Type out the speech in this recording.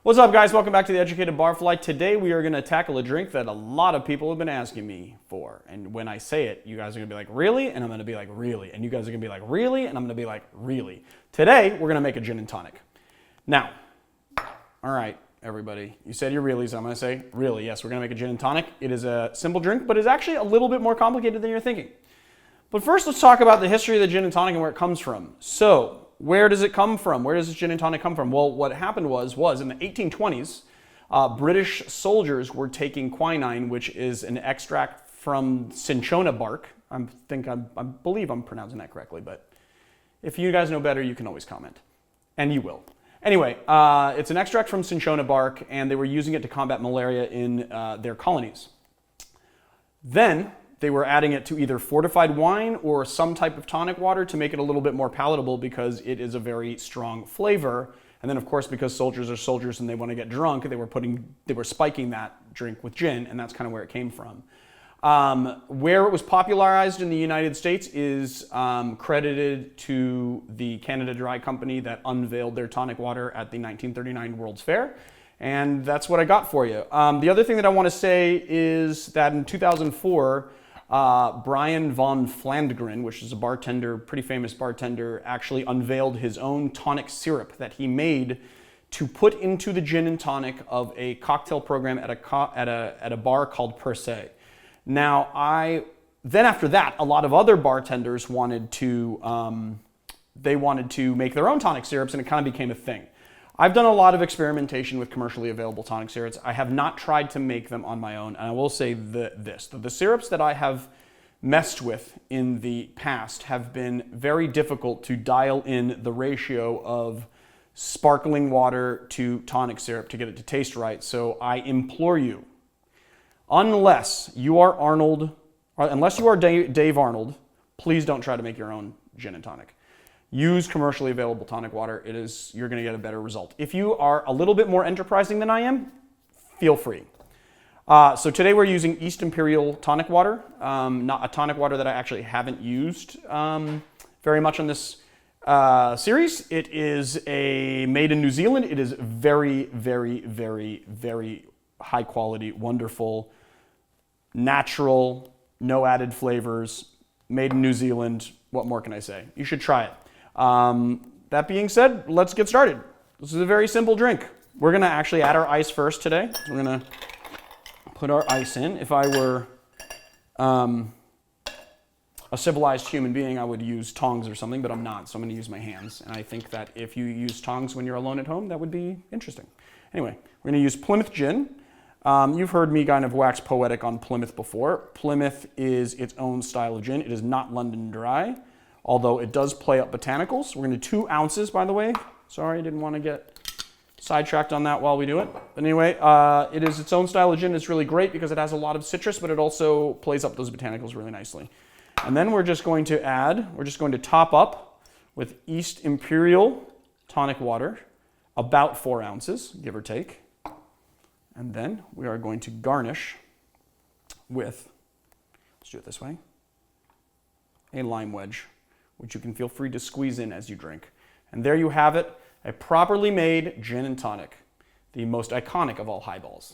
What's up, guys? Welcome back to the Educated Barfly. Today we are going to tackle a drink that a lot of people have been asking me for. And when I say it, you guys are going to be like, really? And I'm going to be like, really? And you guys are going to be like, really? And I'm going to be like, really? Today we're going to make a gin and tonic. Now, all right, everybody. You said your reallys. I'm going to say, really, yes, we're going to make a gin and tonic. It is a simple drink, but it's actually a little bit more complicated than you're thinking. But first, let's talk about the history of the gin and tonic and where it comes from. So, where does it come from? Where does this gin and tonic come from? Well, what happened was in the 1820s, British soldiers were taking quinine, which is an extract from Cinchona Bark. I believe I'm pronouncing that correctly, but if you guys know better, you can always comment, and you will. Anyway, it's an extract from Cinchona Bark, and they were using it to combat malaria in their colonies. Then they were adding it to either fortified wine or some type of tonic water to make it a little bit more palatable because it is a very strong flavor. And then, of course, because soldiers are soldiers and they want to get drunk, they were spiking that drink with gin, and that's kind of where it came from. Where it was popularized in the United States is credited to the Canada Dry Company that unveiled their tonic water at the 1939 World's Fair. And that's what I got for you. The other thing that I want to say is that in 2004, Brian von Flandgren, which is a bartender, pretty famous bartender, actually unveiled his own tonic syrup that he made to put into the gin and tonic of a cocktail program at a bar called Per Se. Now, then after that, a lot of other bartenders wanted to make their own tonic syrups, and it kind of became a thing. I've done a lot of experimentation with commercially available tonic syrups. I have not tried to make them on my own, and I will say the syrups that I have messed with in the past have been very difficult to dial in the ratio of sparkling water to tonic syrup to get it to taste right. So I implore you, unless you are Dave Arnold, please don't try to make your own gin and tonic. Use commercially available tonic water. You're going to get a better result. If you are a little bit more enterprising than I am, feel free. So today we're using East Imperial tonic water, not a tonic water that I actually haven't used very much on this series. It is made in New Zealand. It is very, very, very, very high quality, wonderful, natural, no added flavors, made in New Zealand. What more can I say? You should try it. That being said, let's get started. This is a very simple drink. We're going to actually add our ice first today. So we're going to put our ice in. If I were a civilized human being, I would use tongs or something, but I'm not, so I'm going to use my hands. And I think that if you use tongs when you're alone at home, that would be interesting. Anyway, we're going to use Plymouth gin. You've heard me kind of wax poetic on Plymouth before. Plymouth is its own style of gin. It is not London Dry, although it does play up botanicals. We're going to do 2 ounces, by the way. Sorry, I didn't want to get sidetracked on that while we do it. But anyway, it is its own style of gin. It's really great because it has a lot of citrus, but it also plays up those botanicals really nicely. And then we're just going to top up with East Imperial tonic water, about 4 ounces, give or take. And then we are going to garnish with, let's do it this way, a lime wedge, which you can feel free to squeeze in as you drink. And there you have it, a properly made gin and tonic, the most iconic of all highballs.